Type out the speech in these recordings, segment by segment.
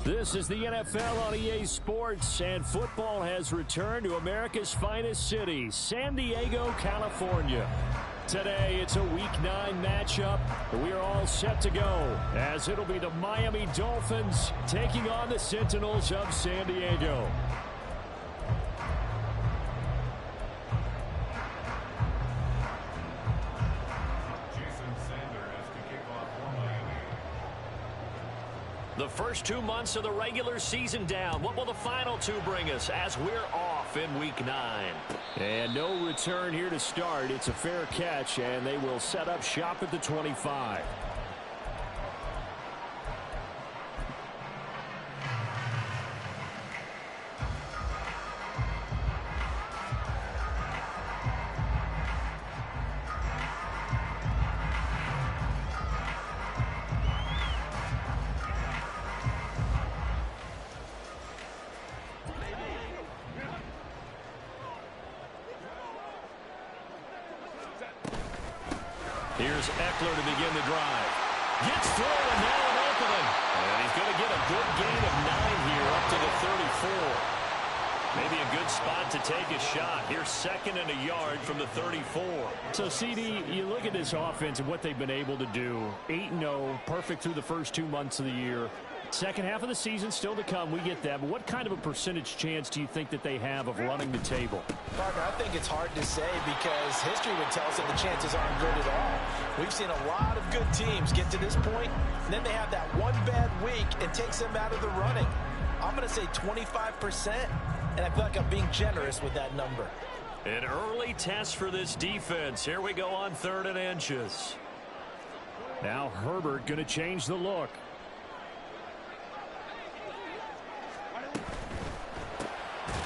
This is the NFL on EA Sports, and football has returned to America's finest city, San Diego, California. Today, it's a Week 9 matchup. We are all set to go, as it'll be the Miami Dolphins taking on the Sentinels of San Diego. The first 2 months of the regular season down. What will the final two bring us as we're off in Week 9? And no return here to start. It's a fair catch, and they will set up shop at the 25. Here's Eckler to begin the drive. Gets through and now an opening. And he's going to get a good gain of 9 here up to the 34. Maybe a good spot to take a shot. Here's second and a yard from the 34. So, CD, you look at this offense and what they've been able to do. 8-0, perfect through the first 2 months of the year. Second half of the season still to come. We get that. But what kind of a percentage chance do you think that they have of running the table? Partner, I think it's hard to say because history would tell us that the chances aren't good at all. We've seen a lot of good teams get to this point, and then they have that one bad week and takes them out of the running. I'm going to say 25%, and I feel like I'm being generous with that number. An early test for this defense. Here we go on 3rd and inches. Now Herbert going to change the look.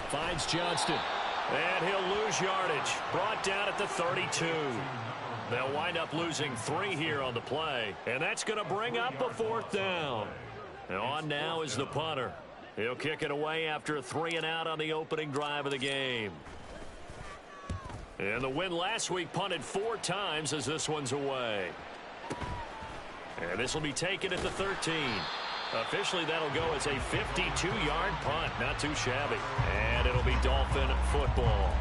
Finds Johnston. And he'll lose yardage. Brought down at the 32. They'll wind up losing 3 here on the play. And that's going to bring up a 4th down. And on now is the punter. He'll kick it away after a 3-and-out on the opening drive of the game. And the win last week punted 4 times as this one's away. And this will be taken at the 13. Officially, that'll go as a 52-yard punt. Not too shabby. And it'll be Dolphin football.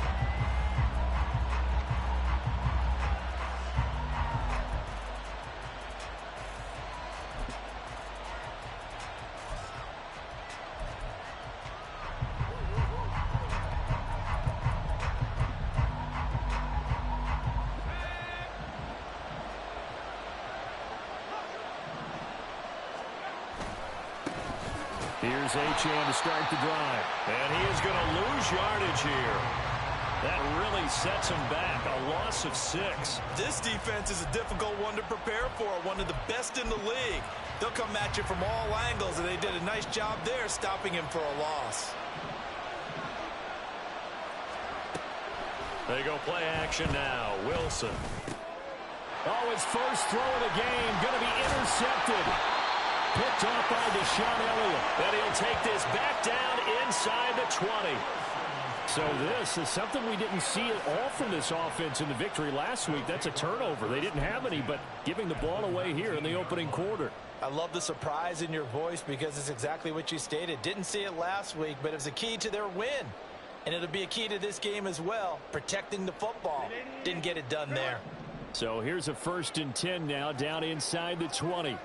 Here's Achane to start the drive. And he is going to lose yardage here. That really sets him back. A loss of 6. This defense is a difficult one to prepare for. One of the best in the league. They'll come at you from all angles, and they did a nice job there stopping him for a loss. They go play action now. Wilson. Oh, his first throw of the game. Going to be intercepted. Picked off by Deshaun Elliott. And he'll take this back down inside the 20. So this is something we didn't see at all from this offense in the victory last week. That's a turnover. They didn't have any, but giving the ball away here in the opening quarter. I love the surprise in your voice because it's exactly what you stated. Didn't see it last week, but it was a key to their win. And it'll be a key to this game as well, protecting the football. Didn't get it done there. So here's a 1st and 10 now down inside the 20.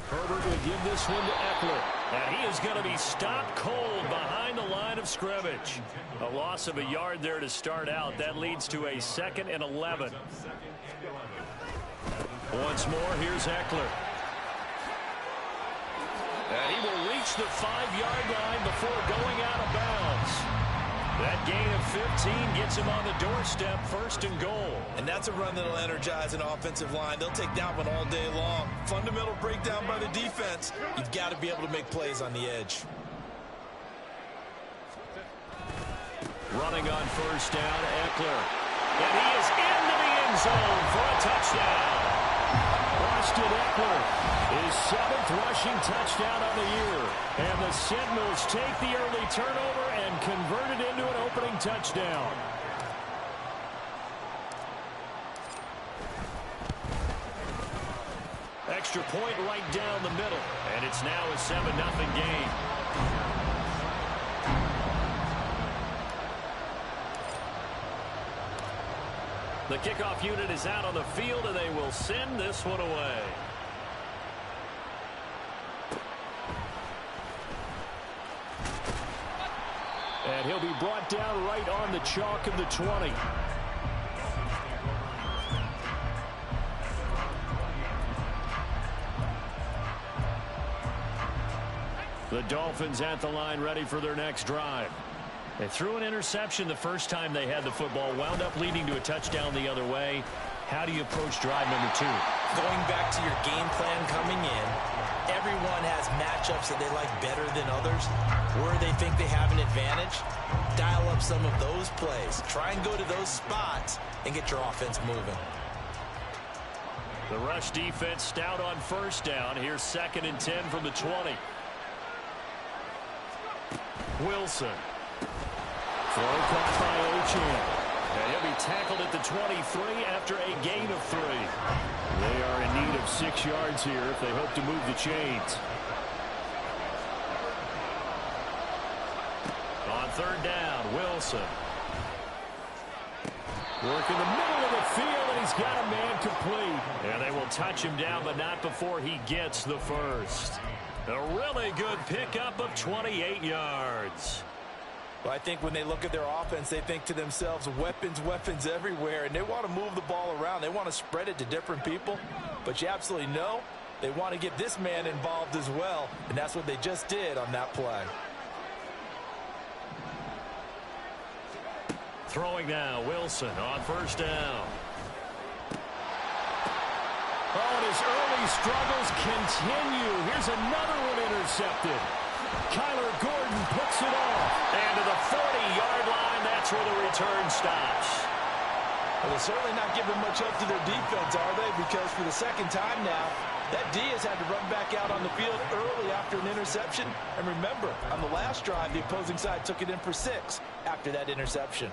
Herbert will give this one to Eckler. And he is going to be stopped cold behind the line of scrimmage. A loss of a yard there to start out. That leads to a 2nd and 11. Once more, here's Eckler. And he will reach the 5-yard line before going out of bounds. That gain of 15 gets him on the doorstep, 1st and goal. And that's a run that'll energize an offensive line. They'll take that one all day long. Fundamental breakdown by the defense. You've got to be able to make plays on the edge. Running on 1st down, Eckler. And he is into the end zone for a touchdown. Well, Austin Eckler, his 7th rushing touchdown on the year. And the Sentinels take the early turnover and convert it into an opening touchdown. Extra point right down the middle. And it's now a 7-0 game. The kickoff unit is out on the field, and they will send this one away. And he'll be brought down right on the chalk of the 20. The Dolphins at the line, ready for their next drive. They threw an interception the first time they had the football, wound up leading to a touchdown the other way. How do you approach drive number 2? Going back to your game plan coming in, everyone has matchups that they like better than others. Where they think they have an advantage, dial up some of those plays. Try and go to those spots and get your offense moving. The rush defense stout on first down. Here's 2nd and 10 from the 20. Wilson. Throw caught by Ochan. And he'll be tackled at the 23 after a gain of 3. They are in need of 6 yards here if they hope to move the chains. On 3rd down, Wilson. Work in the middle of the field, and he's got a man complete. And they will touch him down, but not before he gets the first. A really good pickup of 28 yards. Well, I think when they look at their offense, they think to themselves, weapons, weapons everywhere, and they want to move the ball around. They want to spread it to different people, but you absolutely know they want to get this man involved as well, and that's what they just did on that play. Throwing now, Wilson on 1st down. Oh, and his early struggles continue. Here's another one intercepted. Kyler Gordon puts it off. And to the 40-yard line, that's where the return stops. Well, they're certainly not giving much up to their defense, are they? Because for the 2nd time now, that D has had to run back out on the field early after an interception. And remember, on the last drive, the opposing side took it in for 6 after that interception.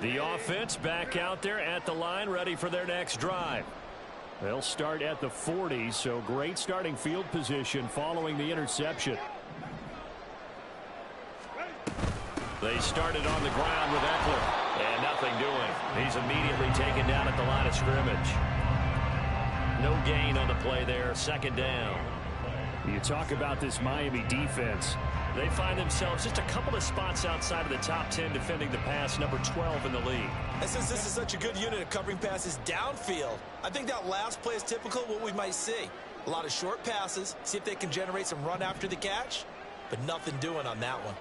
The offense back out there at the line, ready for their next drive. They'll start at the 40, so great starting field position following the interception. They started on the ground with Eckler, and nothing doing. He's immediately taken down at the line of scrimmage. No gain on the play there, 2nd down. You talk about this Miami defense. They find themselves just a couple of spots outside of the top 10 defending the pass, number 12 in the league. And since this is such a good unit of covering passes downfield, I think that last play is typical of what we might see. A lot of short passes, see if they can generate some run after the catch, but nothing doing on that one.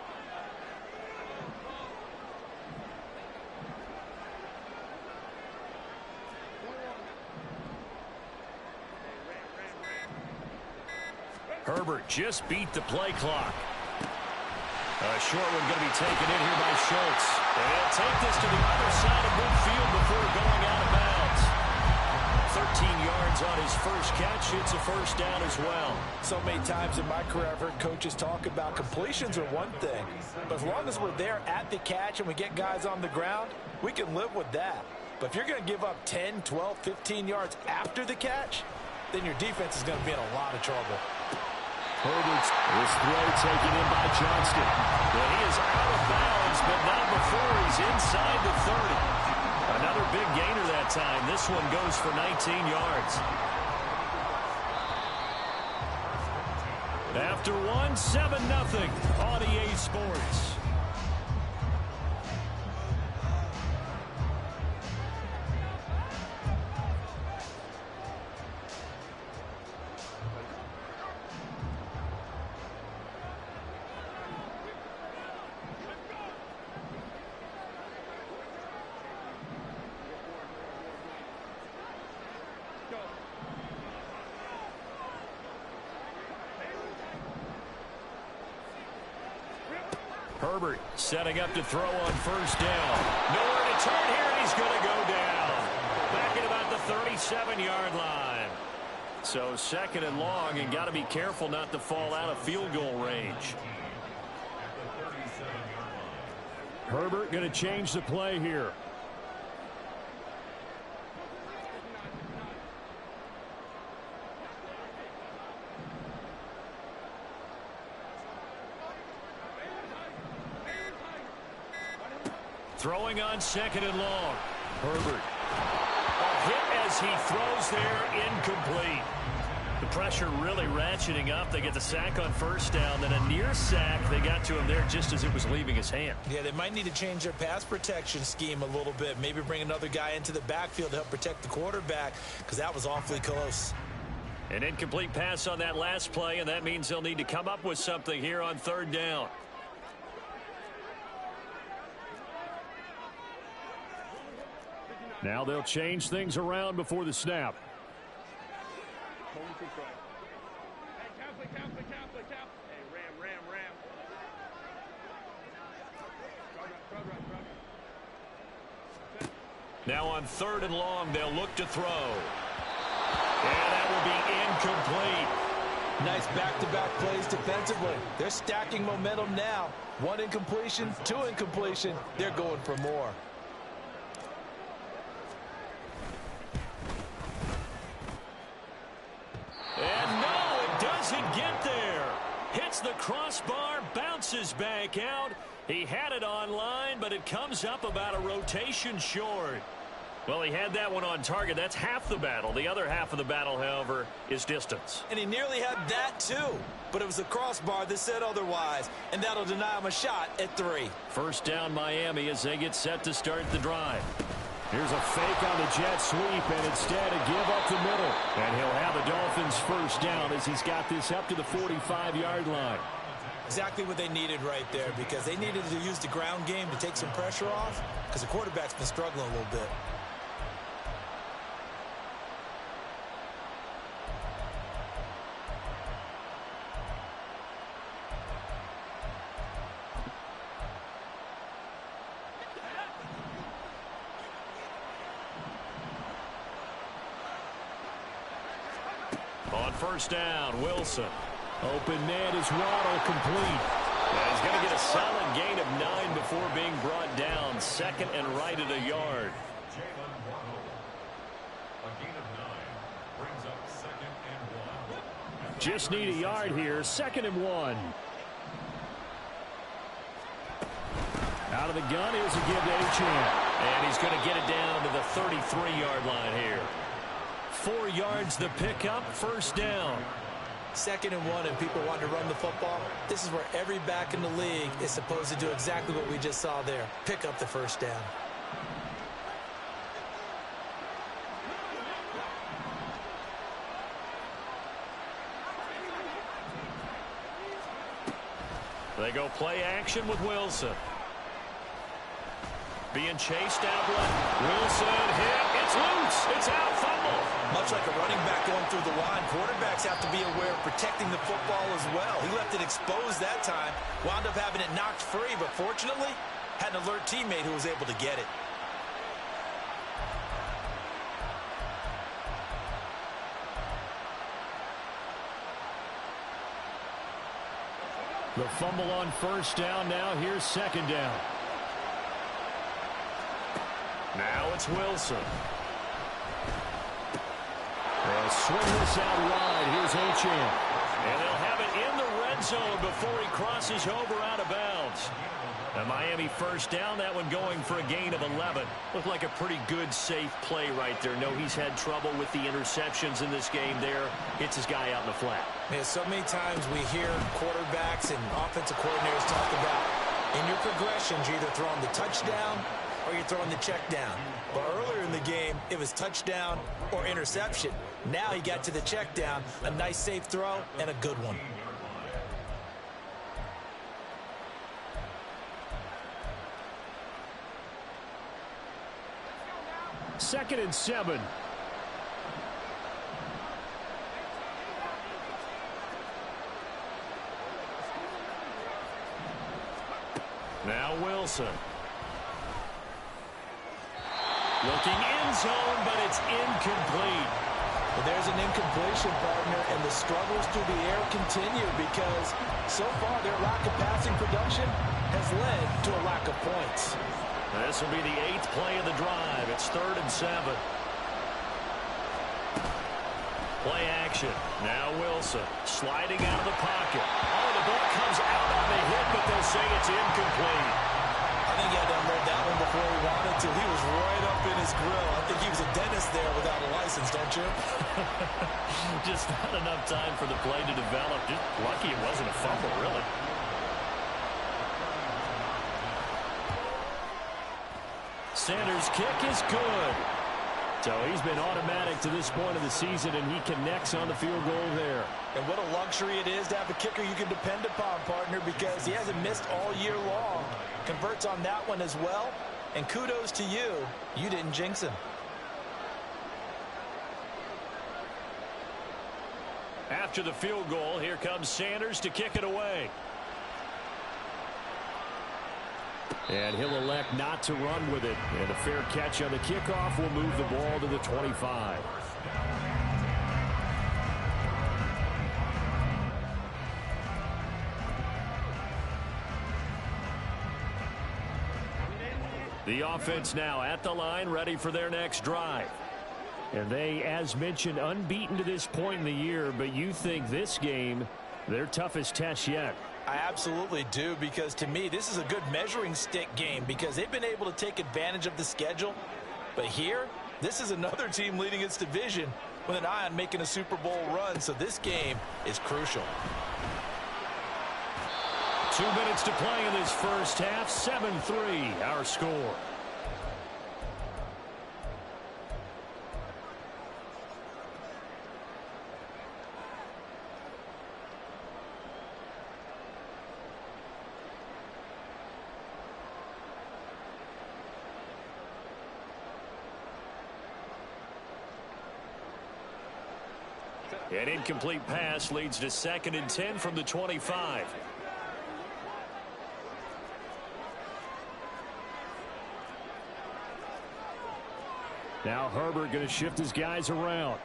Herbert just beat the play clock. A short one going to be taken in here by Schultz. And he'll take this to the other side of midfield before going out of bounds. 13 yards on his first catch. It's a 1st down as well. So many times in my career I've heard coaches talk about completions are one thing. But as long as we're there at the catch and we get guys on the ground, we can live with that. But if you're going to give up 10, 12, 15 yards after the catch, then your defense is going to be in a lot of trouble. Herbert's this throw taken in by Johnston. Well, he is out of bounds, but not before he's inside the 30. Another big gainer that time. This one goes for 19 yards. After one, 7-0 on EA Sports. Herbert setting up to throw on 1st down. Nowhere to turn here, and he's going to go down. Back at about the 37-yard line. So second and long, and got to be careful not to fall out of field goal range. Herbert going to change the play here. Throwing on second and long. Herbert. A hit as he throws there, incomplete. The pressure really ratcheting up. They get the sack on first down, then a near sack. They got to him there just as it was leaving his hand. Yeah, they might need to change their pass protection scheme a little bit. Maybe bring another guy into the backfield to help protect the quarterback, because that was awfully close. An incomplete pass on that last play, and that means they'll need to come up with something here on third down. Now they'll change things around before the snap. Now on third and long, they'll look to throw. And that will be incomplete. Nice back-to-back plays defensively. They're stacking momentum now. One incompletion, two incompletion. They're going for more. And no, it doesn't get there. Hits the crossbar, bounces back out. He had it on line, but it comes up about a rotation short. Well, he had that one on target. That's half the battle. The other half of the battle, however, is distance. And he nearly had that, too. But it was the crossbar that said otherwise, and that'll deny him a shot at 3. First down, Miami, as they get set to start the drive. Here's a fake on the jet sweep, and instead a give up the middle. And he'll have the Dolphins first down as he's got this up to the 45-yard line. Exactly what they needed right there, because they needed to use the ground game to take some pressure off, because the quarterback's been struggling a little bit. On first down, Wilson. Open man is Waddle, complete. And he's going to get a solid gain of 9 before being brought down. Second and right at a yard. Just need a yard here. Second and 1. Out of the gun, here's a give to Achane. And he's going to get it down to the 33-yard line here. 4 yards the pickup, first down. Second and 1, and people want to run the football. This is where every back in the league is supposed to do exactly what we just saw there. Pick up the first down. They go play action with Wilson. Being chased out left. Wilson hit. It's loose. It's out. Fumble. Much like a running back going through the line, quarterbacks have to be aware of protecting the football as well. He left it exposed that time. Wound up having it knocked free, but fortunately, had an alert teammate who was able to get it. The fumble on first down. Now here's second down. Now it's Wilson. They'll swing this out wide. Here's Achane. And they'll have it in the red zone before he crosses over out of bounds. A Miami first down, that one going for a gain of 11. Looked like a pretty good, safe play right there. No, he's had trouble with the interceptions in this game there. Hits his guy out in the flat. Man, so many times we hear quarterbacks and offensive coordinators talk about in your progressions, you're either throwing the touchdown or you're throwing the check down. But earlier in the game, it was touchdown or interception. Now he got to the check down, a nice safe throw, and a good one. Second and 7. Now Wilson. Looking in zone, but it's incomplete. Well, there's an incompletion, partner, and the struggles through the air continue because so far their lack of passing production has led to a lack of points. This will be the 8th play of the drive. It's 3rd and 7. Play action. Now Wilson sliding out of the pocket. Oh, the ball comes out on the hit, but they'll say it's incomplete. I think he had to unload that one before he wanted to. He was right up in his grill. I think he was a dentist there without a license, don't you? Just not enough time for the play to develop. Just lucky it wasn't a fumble, really. Sanders' kick is good. So he's been automatic to this point of the season, and he connects on the field goal there. And what a luxury it is to have a kicker you can depend upon, partner, because he hasn't missed all year long. Converts on that one as well. And kudos to you. You didn't jinx him. After the field goal, here comes Sanders to kick it away. And he'll elect not to run with it. And a fair catch on the kickoff will move the ball to the 25. The offense now at the line, ready for their next drive. And they, as mentioned, unbeaten to this point in the year, but you think this game, their toughest test yet. I absolutely do, because to me, this is a good measuring stick game because they've been able to take advantage of the schedule. But here, this is another team leading its division with an eye on making a Super Bowl run, so this game is crucial. 2 minutes to play in this first half. 7-3, our score. An incomplete pass leads to 2nd and 10 from the 25. Now Herbert going to shift his guys around.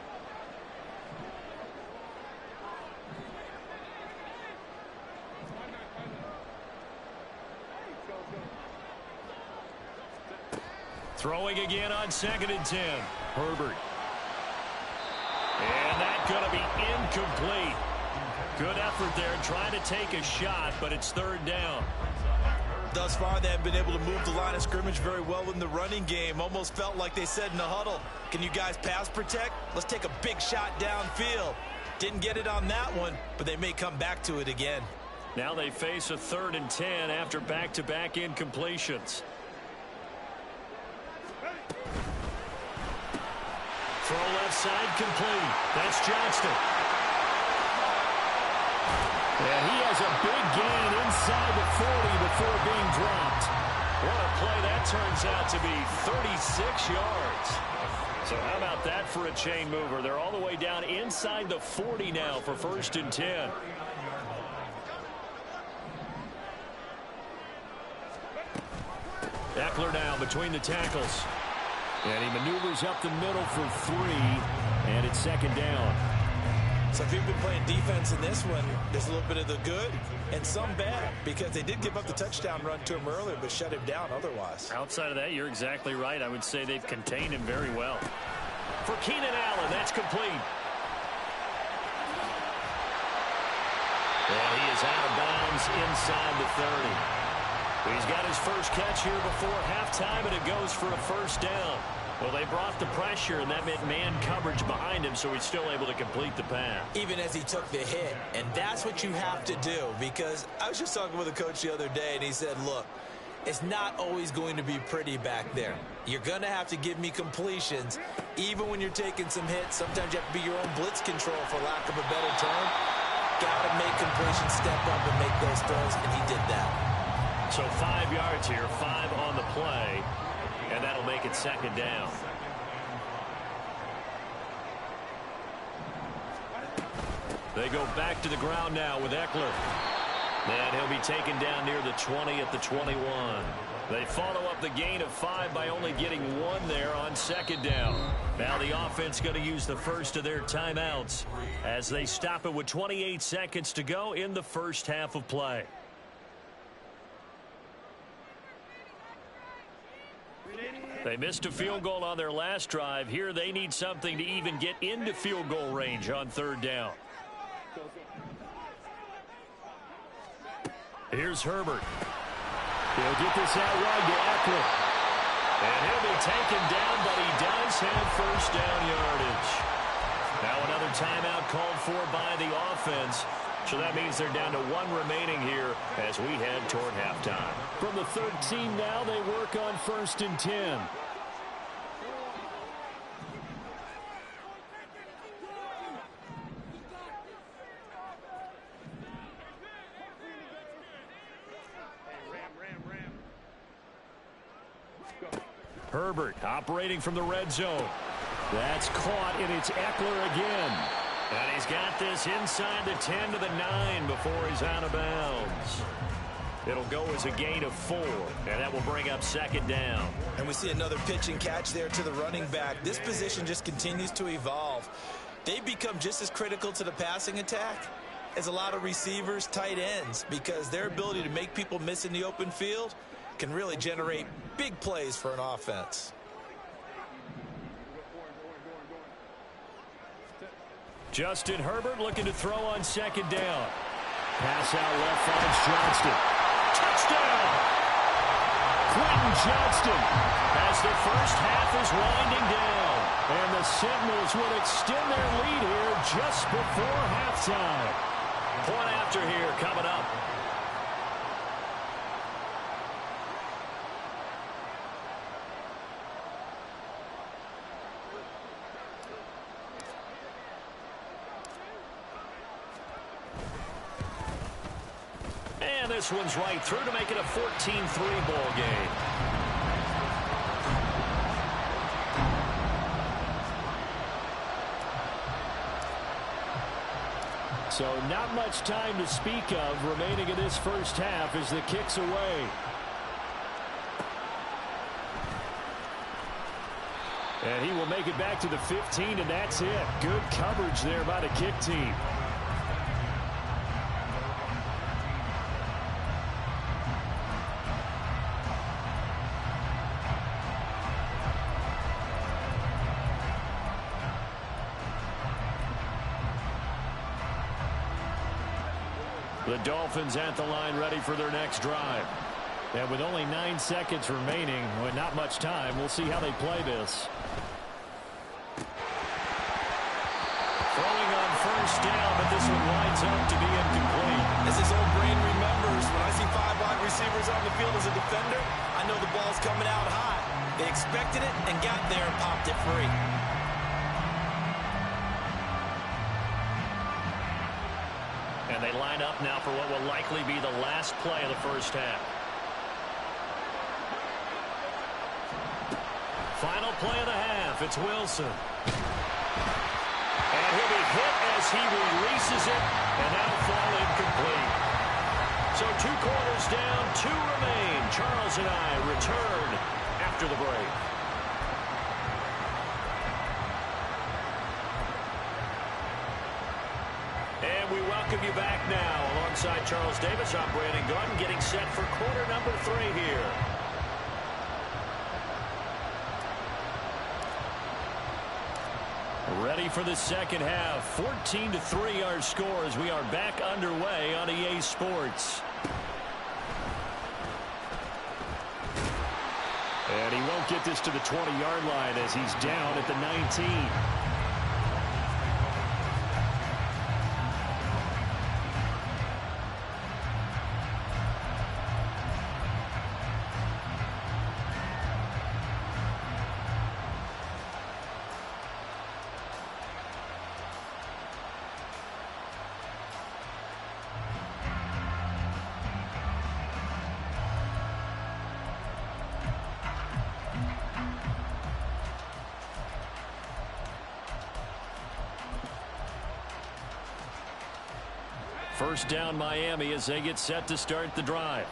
Throwing again on 2nd and 10. Herbert. And that's going to be incomplete. Good effort there trying to take a shot, but it's 3rd down. Thus far, they have been able to move the line of scrimmage very well in the running game. Almost felt like they said in the huddle, can you guys pass protect? Let's take a big shot downfield. Didn't get it on that one, but they may come back to it again. Now they face a 3rd and 10 after back-to-back incompletions. Throw left side complete. That's Johnston. And he has a big gain inside the 40 before being dropped. What a play that turns out to be. 36 yards. So how about that for a chain mover? They're all the way down inside the 40 now for 1st and 10. Eckler now between the tackles. And he maneuvers up the middle for 3, and it's 2nd down. So if you've been playing defense in this one, there's a little bit of the good and some bad, because they did give up the touchdown run to him earlier, but shut him down otherwise. Outside of that, you're exactly right. I would say they've contained him very well. For Keenan Allen, that's complete. And he is out of bounds inside the 30. He's got his first catch here before halftime, and it goes for a 1st down. Well, they brought the pressure, and that meant man coverage behind him, so he's still able to complete the pass. Even as he took the hit, and that's what you have to do, because I was just talking with a coach the other day, and he said, look, it's not always going to be pretty back there. You're going to have to give me completions, even when you're taking some hits. Sometimes you have to be your own blitz control, for lack of a better term. Got to make completions, step up, and make those throws, and he did that. So 5 yards here, 5 on the play, and that'll make it 2nd down. They go back to the ground now with Eckler. And he'll be taken down near the 20 at the 21. They follow up the gain of 5 by only getting 1 there on second down. Now the offense going to use the first of their timeouts as they stop it with 28 seconds to go in the first half of play. They missed a field goal on their last drive. Here they need something to even get into field goal range on third down. Here's Herbert. He'll get this out wide to Eckler. And he'll be taken down, but he does have first down yardage. Now another timeout called for by the offense. So that means they're down to 1 remaining here as we head toward halftime. From the 13 now, they work on 1st and 10. Herbert operating from the red zone. That's caught, and it's Eckler again. And he's got this inside the 10 to the 9 before he's out of bounds. It'll go as a gain of 4, and that will bring up second down. And we see another pitch and catch there to the running back. This position just continues to evolve. They become just as critical to the passing attack as a lot of receivers, tight ends, because their ability to make people miss in the open field can really generate big plays for an offense. Justin Herbert looking to throw on second down. Pass out left finds Johnston. Touchdown! Quentin Johnston. As the first half is winding down. And the Sentinels will extend their lead here just before halftime. Point after here coming up. And this one's right through to make it a 14-3 ball game. So not much time to speak of remaining in this first half as the kick's away. And he will make it back to the 15, and that's it. Good coverage there by the kick team. The Dolphins at the line ready for their next drive. And with only 9 seconds remaining, with not much time, we'll see how they play this. Throwing on first down, but this one winds up to be incomplete. As his old brain remembers, when I see 5 wide receivers on the field as a defender, I know the ball's coming out high. They expected it and got there and popped it free. And they line up now for what will likely be the last play of the first half. Final play of the half. It's Wilson. And he'll be hit as he releases it, and that'll fall incomplete. So 2 quarters down, 2 remain. Charles and I return after the break. And we welcome you back now. Alongside Charles Davis, I'm Brandon Gunn, getting set for quarter number 3 here. Ready for the second half. 14-3 our score as we are back underway on EA Sports. And he won't get this to the 20-yard line as he's down at the 19. First down Miami as they get set to start the drive.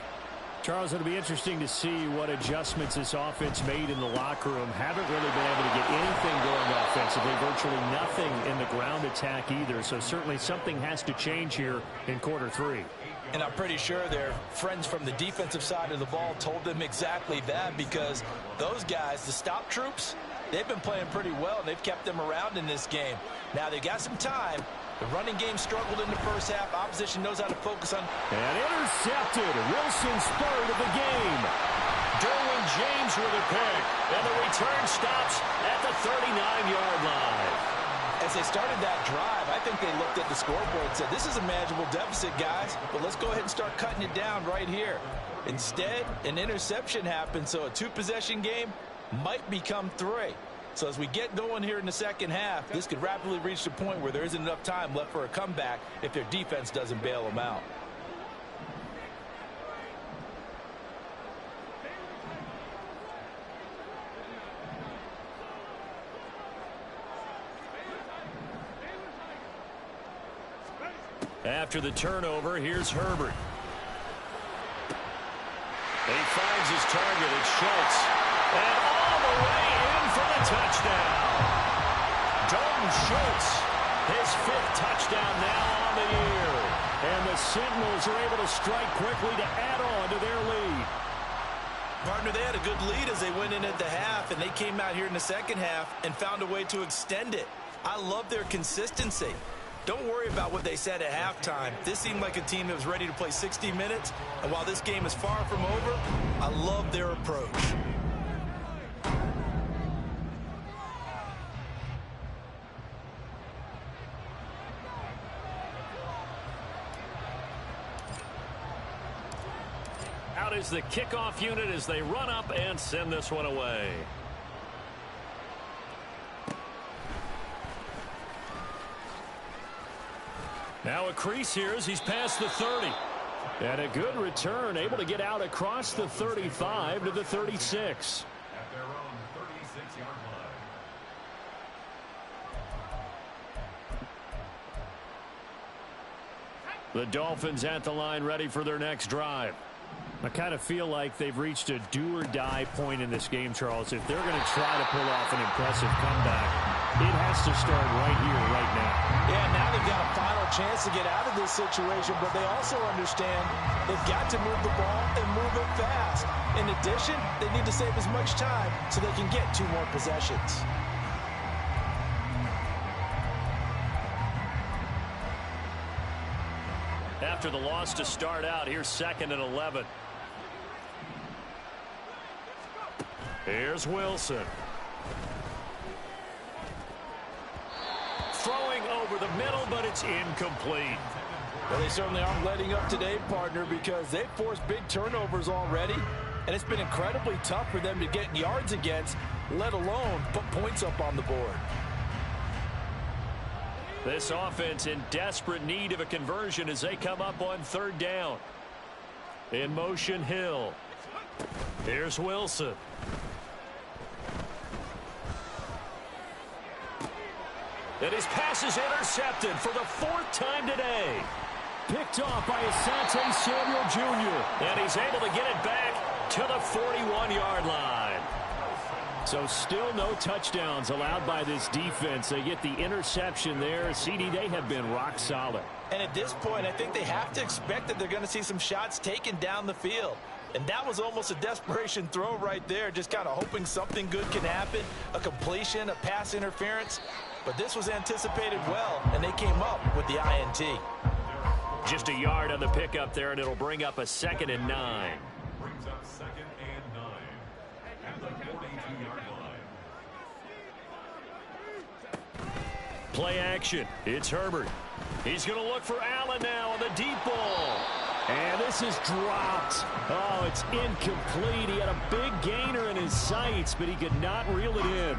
Charles, it'll be interesting to see what adjustments this offense made in the locker room. Haven't really been able to get anything going offensively, virtually nothing in the ground attack either. So certainly something has to change here in quarter three. And I'm pretty sure their friends from the defensive side of the ball told them exactly that, because those guys, the stop troops, they've been playing pretty well. They've kept them around in this game. Now they got some time. The running game struggled in the first half. Opposition knows how to focus on. And intercepted. Wilson's third of the game. Derwin James with a pick. And the return stops at the 39-yard line. As they started that drive, I think they looked at the scoreboard and said, this is a manageable deficit, guys, but let's go ahead and start cutting it down right here. Instead, an interception happened, so a two-possession game might become three. So as we get going here in the second half, this could rapidly reach the point where there isn't enough time left for a comeback if their defense doesn't bail them out. After the turnover, here's Herbert. He finds his target. It's Schultz. And all the way in for the touchdown. Dalton Schultz, his fifth touchdown now on the year. And the Sentinels are able to strike quickly to add on to their lead. Partner, they had a good lead as they went in at the half, and they came out here in the second half and found a way to extend it. I love their consistency. Don't worry about what they said at halftime. This seemed like a team that was ready to play 60 minutes, and while this game is far from over, I love their approach. Out is the kickoff unit as they run up and send this one away. Now a crease here as he's past the 30. And a good return, able to get out across the 35 to the 36. At their own 36-yard line. The Dolphins at the line, ready for their next drive. I kind of feel like they've reached a do-or-die point in this game, Charles. If they're going to try to pull off an impressive comeback, it has to start right here, right now. Yeah, now they've got a final chance to get out of this situation, but they also understand they've got to move the ball and move it fast. In addition, they need to save as much time so they can get 2 more possessions. After the loss to start out, here's 2nd and 11. Here's Wilson. Throwing over the middle, but it's incomplete. Well, they certainly aren't letting up today, partner, because they've forced big turnovers already, and it's been incredibly tough for them to get yards against, let alone put points up on the board. This offense in desperate need of a conversion as they come up on 3rd down. In motion, Hill. Here's Wilson. And his pass is intercepted for the 4th time today. Picked off by Asante Samuel Jr. And he's able to get it back to the 41-yard line. So still no touchdowns allowed by this defense. They get the interception there. CD, they have been rock solid. And at this point, I think they have to expect that they're going to see some shots taken down the field. And that was almost a desperation throw right there, just kind of hoping something good can happen, a completion, a pass interference. But this was anticipated well, and they came up with the INT. Just a yard on the pickup there, and it'll bring up a 2nd and 9. Brings up 2nd and 9 at the 42-yard line. Play action. It's Herbert. He's going to look for Allen now on the deep ball. And this is dropped. Oh, it's incomplete. He had a big gainer in his sights, but he could not reel it in.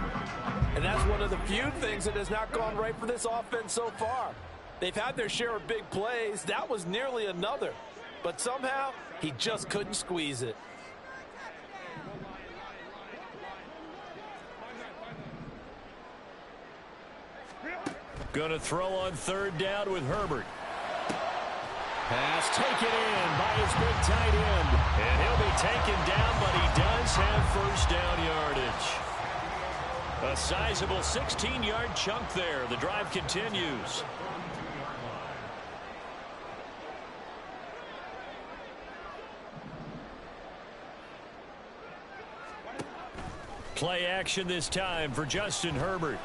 And that's one of the few things that has not gone right for this offense so far. They've had their share of big plays. That was nearly another. But somehow, he just couldn't squeeze it. Going to throw on 3rd down with Herbert. Pass taken in by his big tight end. And he'll be taken down, but he does have first down yardage. A sizable 16-yard chunk there. The drive continues. Play action this time for Justin Herbert.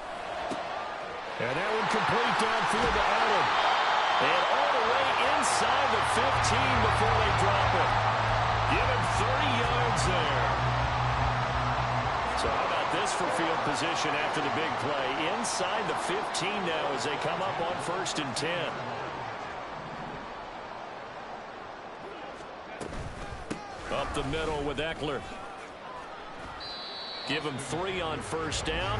And that one complete downfield to Allen. And all the way inside the 15 before they drop it. Give him 30 yards there. So how about this for field position after the big play? Inside the 15 now as they come up on 1st and 10. Up the middle with Eckler. Give him 3 on 1st down.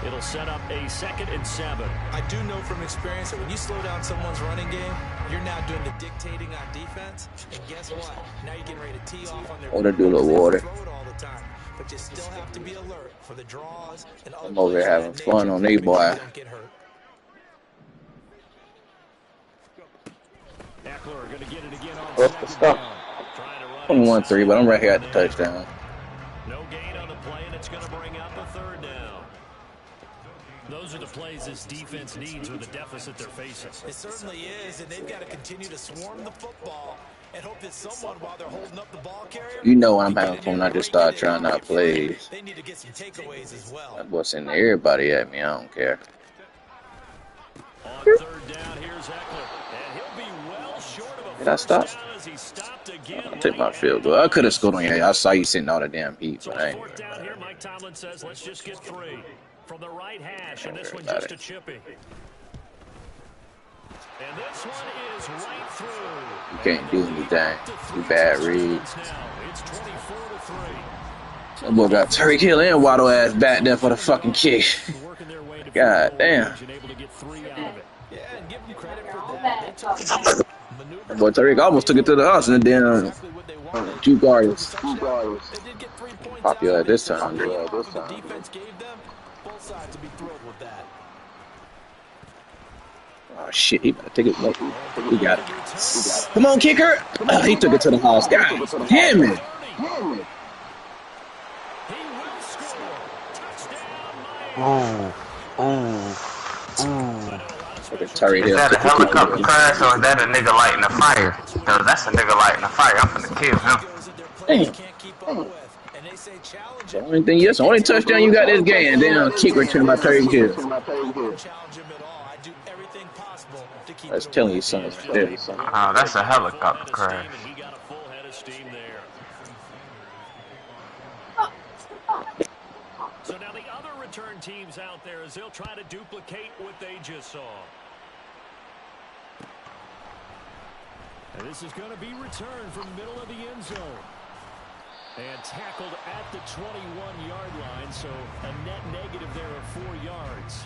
It'll set up a 2nd and 7. I do know from experience that when you slow down someone's running game, you're now doing the dictating on defense. And guess what? Now you're getting ready to tee off on their Water, do a little water. throw it all the time. But you still have to be alert for the draws and other I'm over here having fun on these boy. don't get hurt. Eckler going to get it again on What's the 2nd stuff? down. 21-3, but I'm right here at the touchdown. No gain on the play, and it's going to bring up a 3rd down. Those are the plays this defense needs with the deficit they're facing. It certainly is, and they've got to continue to swarm the football and hope that someone, while they're holding up the ball carrier, You know when I'm having fun when I just start trying out plays. they need to get some takeaways as well. That boy sending everybody at me. I don't care. On 3rd down, here's Eckler. And he'll be well short of a Did I stop? first down as he stopped again. I'll take my field goal. I could have scored on you. I saw you sitting all the damn heat, So but I on ain't 4th down here, Mike Tomlin says, let's just get 3. From the right hash, and this one Got just it. a chippy. And this one is right through. You can't do anything. You bad read. It's 24-3. That boy got Tyreek Hill and Waddle ass back there for the fucking kick. Working their way to God field goal damn. range and able to get 3 out of it. Yeah, and give them credit for that. They took the maneuver. That boy Tyreek almost took it to the house and then Exactly what they wanted. two guards. They did get 3 points Pop you out out of this it. time, dude. The defense gave them. Both sides to be thrilled with that. Oh shit, he better take it. He got it. Come on, kicker. He took it to the house. God damn it. He will score. Touchdown, Miami. Look at Tyreek Is Hill. that a helicopter crash or is that a nigga lighting a fire? Cause that's a nigga lighting a fire. I'm finna kill him. Damn. Can't keep up with. And they say challenge The only thing, yes, the only touchdown you got this game. Damn, kick return by Tyreek Hill. challenge him at all. I do everything possible to keep That's it telling away. you something. Shit. Oh, that's a helicopter crash. And he got a full head of steam there. So now the other return teams out there as they'll try to duplicate what they just saw. And this is going to be returned from the middle of the end zone. And tackled at the 21-yard line, so a net negative there of 4 yards.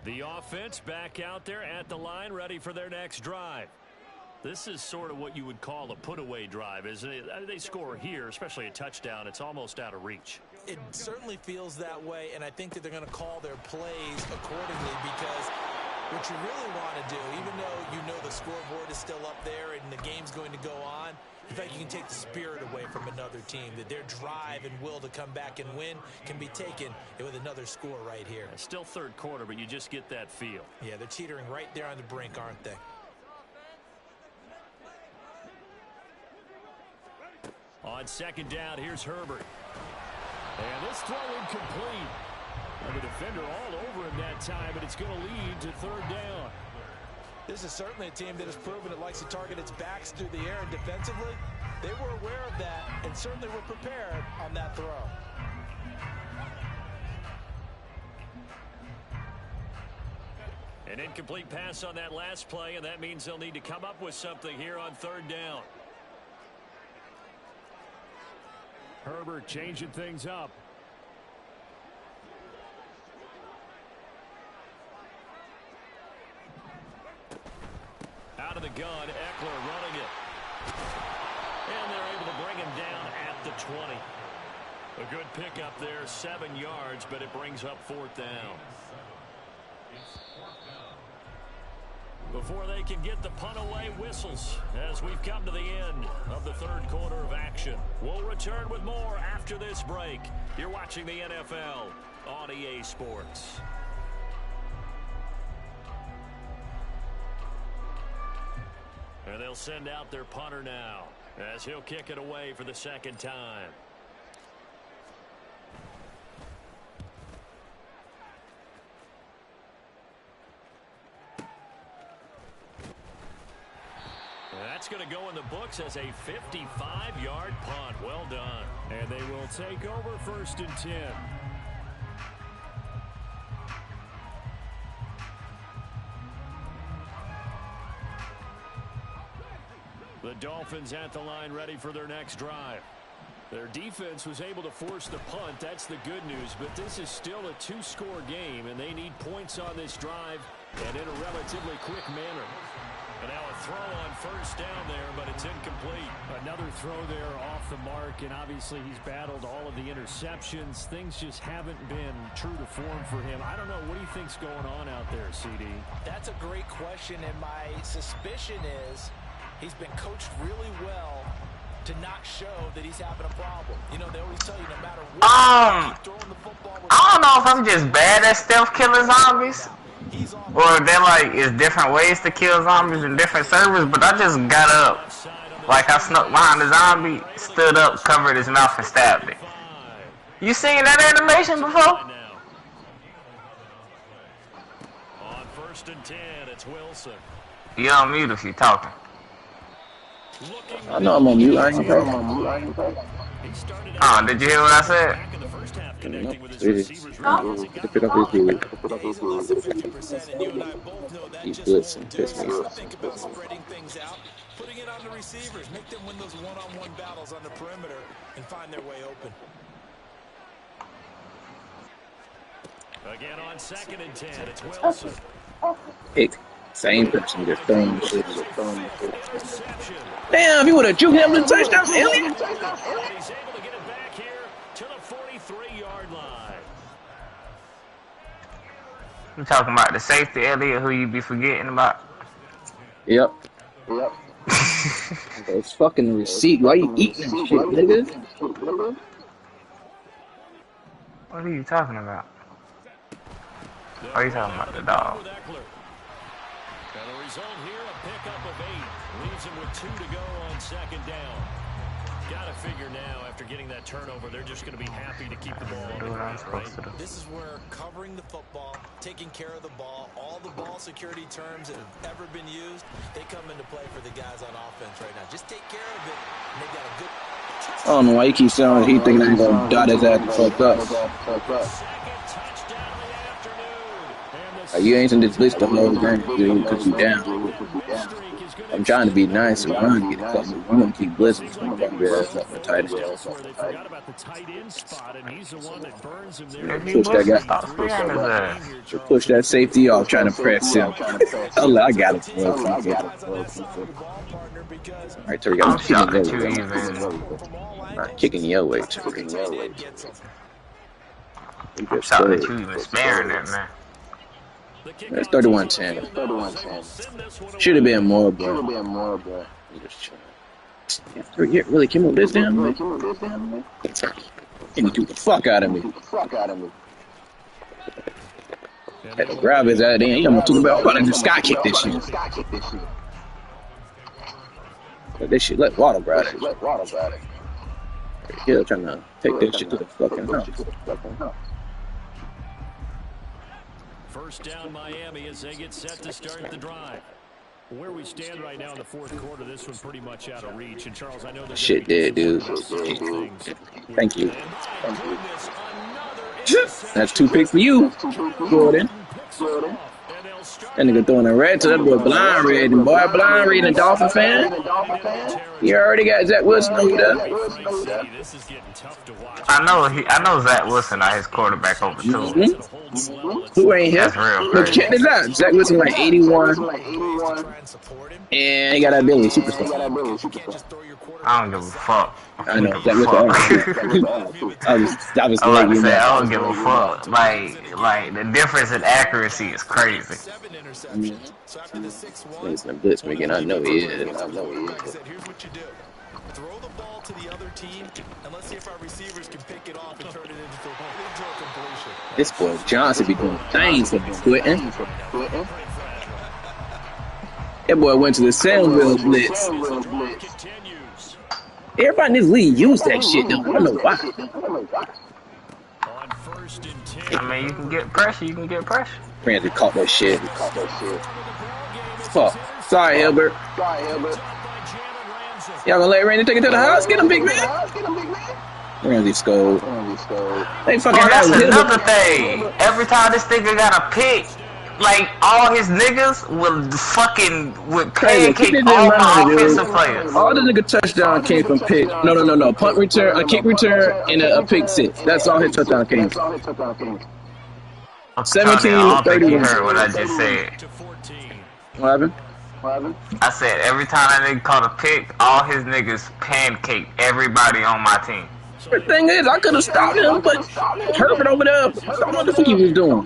The offense back out there at the line, ready for their next drive. This is sort of what you would call a put-away drive, isn't it? They score here, especially a touchdown. It's almost out of reach. It certainly feels that way, and I think that they're going to call their plays accordingly because what you really want to do, even though you know the scoreboard is still up there and the game's going to go on, in fact, you can take the spirit away from another team, that their drive and will to come back and win can be taken with another score right here. It's still third quarter, but you just get that feel. Yeah, they're teetering right there on the brink, aren't they? On 2nd down, here's Herbert. And this throw incomplete. And the defender all over him that time, but it's going to lead to 3rd down. This is certainly a team that has proven it likes to target its backs through the air, and defensively, they were aware of that and certainly were prepared on that throw. An incomplete pass on that last play, and that means they'll need to come up with something here on 3rd down. Herbert changing things up. Out of the gun, Eckler running it. And they're able to bring him down at the 20. A good pickup there, 7 yards, but it brings up 4th down. Before they can get the punt away, whistles as we've come to the end of the 3rd quarter of action. We'll return with more after this break. You're watching the NFL on EA Sports. And they'll send out their punter now as he'll kick it away for the 2nd time. That's going to go in the books as a 55-yard punt. Well done. And they will take over 1st and 10. The Dolphins at the line ready for their next drive. Their defense was able to force the punt. That's the good news. But this is still a 2-score game, and they need points on this drive and in a relatively quick manner. And now a throw on 1st down there, but it's incomplete. Another throw there off the mark, and obviously he's battled all of the interceptions. Things just haven't been true to form for him. I don't know. What do you think's going on out there, CD? That's a great question, and my suspicion is he's been coached really well to not show that he's having a problem. You know, they always tell you no matter what, keep throwing the football. I don't know if I'm just bad at stealth killing zombies, or there like is different ways to kill zombies in different servers, but I just got up, like I snuck behind the zombie, stood up, covered his mouth, and stabbed it. You seen that animation before? On 1st and 10, it's Wilson. You on mute if you talking. I know I'm on mute. I ain't talking. Oh, did you hear what I said? Pick up his dude. He's blitzing. Piss me off. Think about spreading things out, putting it on the receivers, make them win those one-on-one battles on the perimeter and find their way open. Again on 2nd and 10, it's Wilson. Hey, same person just throwing shit. Damn, you would have juked him to the touchdown, alien. He's able to get it back here to the 43-yard line. You talking about the safety, Elliot, who you be forgetting about? Yep. It's fucking receipt. Why you eating that shit, nigga? What are you talking about? What are you talking about? The dog. And the result here, a pickup of 8. Leaves him with 2 to go on 2nd down. Got to figure now, after getting that turnover, they're just going to be happy to keep the ball on the ground, right? This is where covering the football, taking care of the ball, all the ball security terms that have ever been used, they come into play for the guys on offense right now. Just take care of it, and they got a good... I don't know why he keeps sounding like he thinking I'm gonna dot his ass the fuck up. You ain't in this list of whole game because you down. I'm trying to be nice and run to get it something. I'm gonna keep blitzing so I'm gonna be ass up the tight end. Push that guy. Push that safety off, trying to press him. Oh, I got it. Alright, Terry got kicking your way, Terry. I'm sorry that you even sparing that, man. It's 31-10. Should have been more, bro. Yeah, really came on this down, man. Can you do the fuck out of me? Had to grab his out of there. He almost took about running the sky kick this shit. But this shit, let Waddle grab it. Hill trying to take this shit to the fucking house. First down Miami as they get set to start the drive. Where we stand right now in the 4th quarter, this one's pretty much out of reach. And Charles, I know there's shit dead, dude. Thank you. That's 2 picks for you, Jordan. And they'll That nigga throwing a red to that boy blind reading. Boy, blind reading a Dolphin fan. You already got Zach Wilson over there. I know Zach Wilson not his quarterback over too. Who ain't here? That's real Look, crazy. check this out. Zach Wilson like 81. And he got that Billy superstar. I don't give a fuck. I know. Zach Wilson. I was I was letting you say know. I don't give a fuck. Like the difference in accuracy is crazy. I mean, listen, Blitz again. I know he is. Here's what you do. Throw the ball to the other team, and let's see if our receivers can pick it off and turn it into a completion. This boy Johnson be doing things for quitting. That boy went to the Sandville Blitz. Everybody in this league use that shit, though. I don't know why. I mean, you can get pressure. You can get pressure. Ramsey caught that shit. Fuck. Sorry, Hilbert. Y'all gonna let Randy take it to the house? Get him, big man. Ramsey scored. They fucking that's have another thing. Every time this nigga got a pick, like all his niggas would pancake all my offensive players. All the nigga touchdown came from pick. No. Punt return, a kick return, and a pick six. That's all his touchdown came from. 17 I don't think you 31. heard what I just said. What happened? I said every time that nigga caught a pick, all his niggas pancake everybody on my team. The thing is, I could have stopped him, but Herbert over there, I don't know what the fuck he was doing.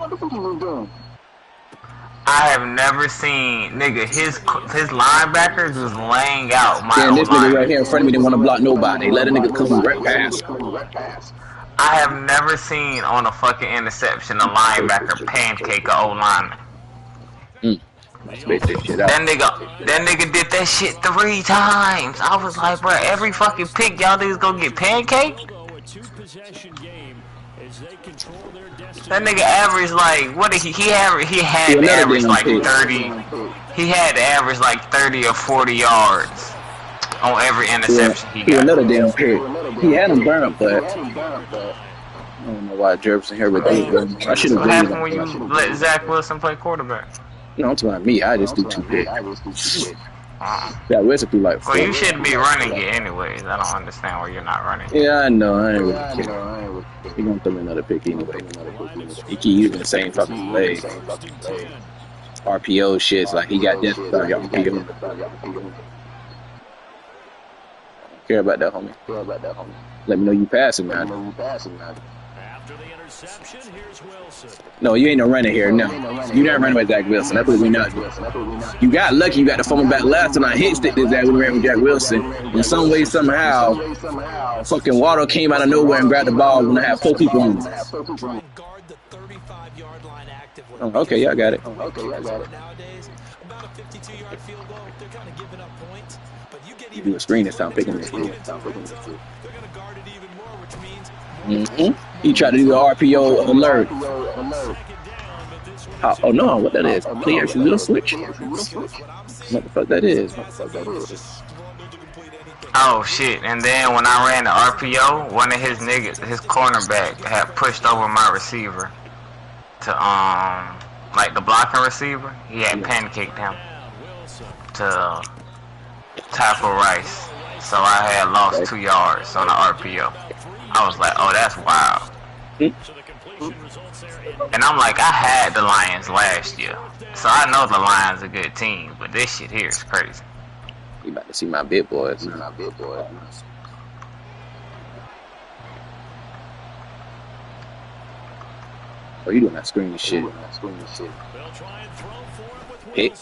I have never seen his linebackers was laying out my Damn, this nigga line. right here in front of me didn't want to block nobody. Let a nigga come right past. I have never seen on a fucking interception a linebacker pancake a O-lineman. Spit this shit out. That nigga did that shit 3 times. I was like, bro, every fucking pick y'all niggas gonna get pancaked? That nigga averaged like, what did he had to average like 30. He had to average like 30 or 40 yards on every interception he got. Another damn pick. He had him burnt, but I don't know why Jervis and Herbert did. I should have. What happened when you let Zach Wilson play quarterback? No, I'm talking about me. I just do 2 picks. That Wilson threw like 4. Well, you shouldn't be running it anyways. I don't understand why you're not running it. Yeah, I know. I ain't really care. He gonna throw me another pick anyway. He keep using the same fucking play. RPO shit's like he got this. Y'all RPO. Care about that, homie. Let me know you passing, man. After the interception, here's Wilson. No, you ain't no running here. No, you not running with Zach Wilson. That's what we not doing. You got lucky. You got the fumble back last, and I hit stick this Zach. We ran with Jack Wilson. In some way, somehow, fucking Waddle came out of nowhere and grabbed the ball when I had 4 people on him. Oh, okay, y'all got it. You do a screen this time, picking this dude. He tried to do the RPO alert. Oh no, what that is? Play action little switch. What the fuck that is? Oh shit! And then when I ran the RPO, one of his niggas, his cornerback, had pushed over my receiver to like the blocking receiver. He had pancaked him to tackle Rice, so I had lost 2 yards on the RPO. I was like, oh, that's wild. And I'm like, I had the Lions last year, so I know the Lions are a good team, but this shit here is crazy. You about to see my big boys. Oh, you doing that screen shit. Hit.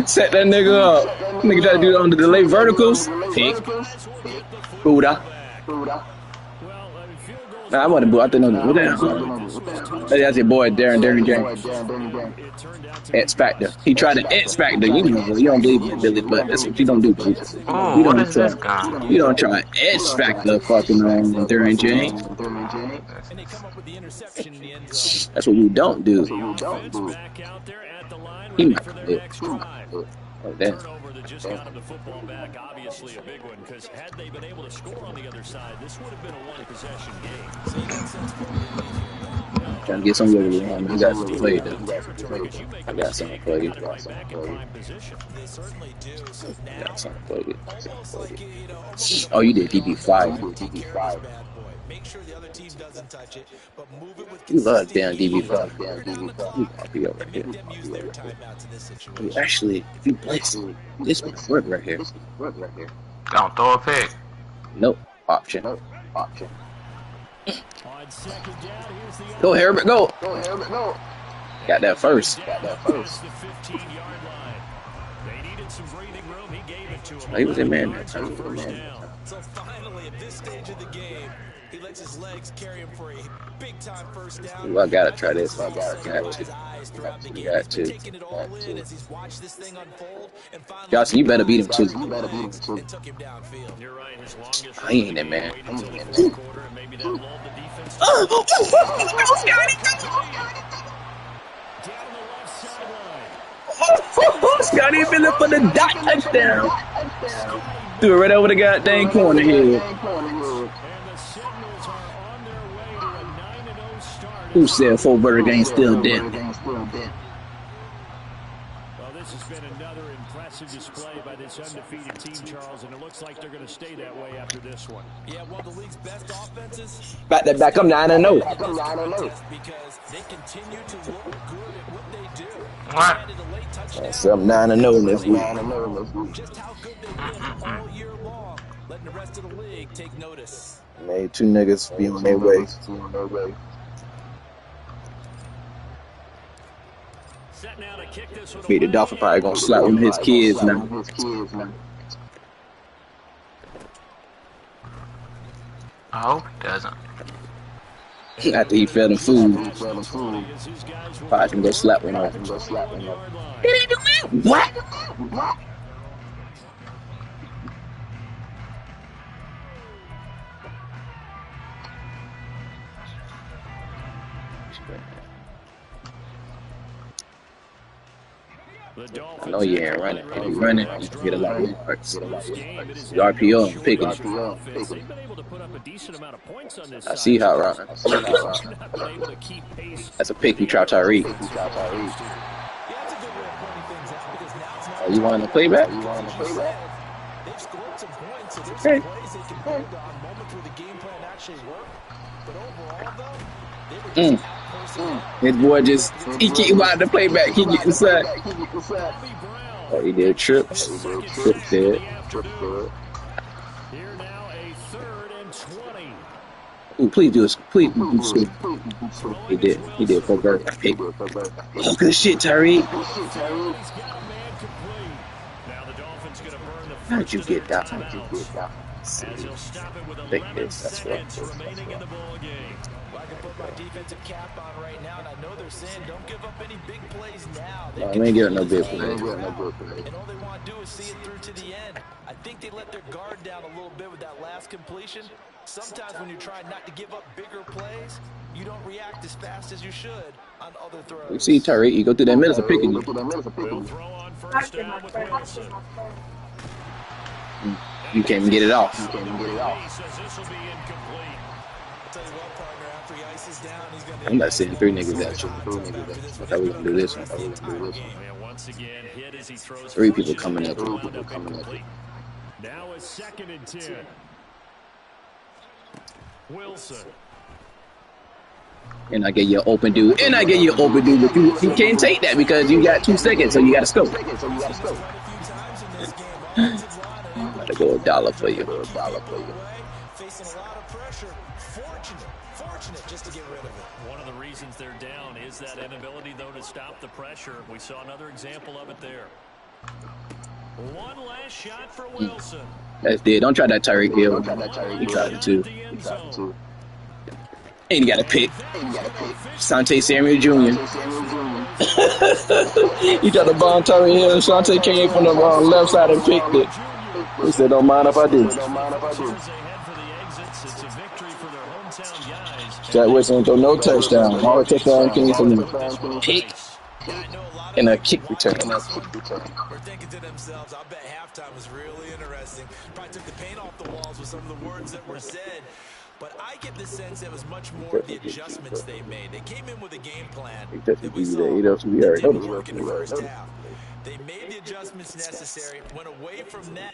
Set that nigga up. Nigga try to do it on the delay verticals. Pick. Buddha. Nah, I want to I think what that's your boy Darren James. X Factor. He tried to X Factor. You don't believe in Billy, but that's what you don't do, Billy. Oh, what is this guy? You don't try X Factor fucking Darren James. That's what you don't do. He might quit. Oh, damn. Turnover that just got him the football back, obviously a big one, because had they been able to score on the other side, this would have been a one-possession game. Trying to get some wiggle room. You got some play though. I got something for you. They certainly do. So now, Got something for you. almost like, you know, almost like Oh, you did DB5. take care of this bad boy. Make sure the other team doesn't touch it, but move it with You love consistency. damn DB5. We're down the clock. I'll be over And here. make them use their timeouts in this situation. Actually, if you blitz, this might work right here. Don't throw a pick. Nope. Option. Go, Herbert, go. Got that first. Oh, he was in man that time. So finally, at this stage of the game, he lets his legs carry him for a big-time first down. Ooh, I gotta try this. I got to. Taking it all in as he's watched this thing unfold, and finally, Johnson, you better beat him too. and took him downfield. You're right. His longest I ain't that man. waited until the fourth quarter, and maybe that lulled the defense. Oh, Down the left sideline. Scotty Miller for the dot touchdown. Threw it right over the goddamn corner here. And the Sentinels are on their way to a 9-0 start. Who said Fulberg ain't still dead? Well, this has been another impressive display by this undefeated team, Charles, and it looks like they're going to stay that way after this one. Yeah, one of the league's best offenses. Back that back. I'm 9-0. Because they continue to look good at what they do. What? Added a late touchdown. So I'm 9-0 this week. Just how good they've been all year long, letting the rest of the league take notice. Made two niggas be on their way. Set now to kick this one Beat the Dolphin probably gonna slap one of his kids now. I hope he doesn't. After he fed him food, probably can go slap one off. What? I know you ain't running. If you running, you can get a lot of yards. Your RPO, I'm picking it. I see how Ron. That's a pick. You try Tyreek. Oh, you want to play back? They've scored some points, so there's Okay. some plays they can build on, moments where the game plan actually worked. But overall, though, they were just out-personnel. His boy just, he keep wanting to play back. He get inside. Oh, he did trips. Trips dead. Here now, a 3rd and 20. Ooh, please do this. Please do this. He did. He did for Burke. Oh, good shit, Tyreek. He's got a man complete. Now the Dolphins going to burn the How'd you first get of their that? timeouts. As he'll stop it with Take 11 this, that's seconds right. remaining in the ball game. Well, I can put my defensive cap on right now, and I know they're saying don't give up any big plays now. No, we ain't getting no big play. And all they want to do is see it through to the end. I think they let their guard down a little bit with that last completion. Sometimes when you're trying not to give up bigger plays, you don't react as fast as you should on other throws. You see Tyreek, you go through that middle, it's a pick. Will throw on first down with Wilson. You can't even get it off. He says this will be incomplete. I'll tell you what, partner, after he ices down, he's going to... I'm not sitting three niggas at you. I thought we were gonna do this one. And once again, hit as he throws Three first, people coming up. wound up incomplete. Now a 2nd and 10. Wilson. And I get you an open dude. And I get you an open dude, but you can't take that because you got 2 seconds, so you got to scope. I'm about to go $1 for you. Facing a lot of pressure. Fortunate just to get rid of it. One of the reasons they're down is that inability, though, to stop the pressure. We saw another example of it there. One last shot for Wilson. That's dead. Don't try that Tyreek Hill. He tried it too. And he got a pick. Sante Samuel Jr. He tried to bomb Tyreek Hill. Sante came from the left side and picked it. He said, don't mind if I do. Jack Wilson throw no touchdown. All the touchdown came from the pick and a kick return. We're thinking to themselves, I bet halftime was really interesting. Probably took the paint off the walls with some of the words that were said. But I get the sense it was much more of the adjustments they made. They came in with a game plan that we saw that didn't work in the first half. They made the adjustments necessary, went away from that.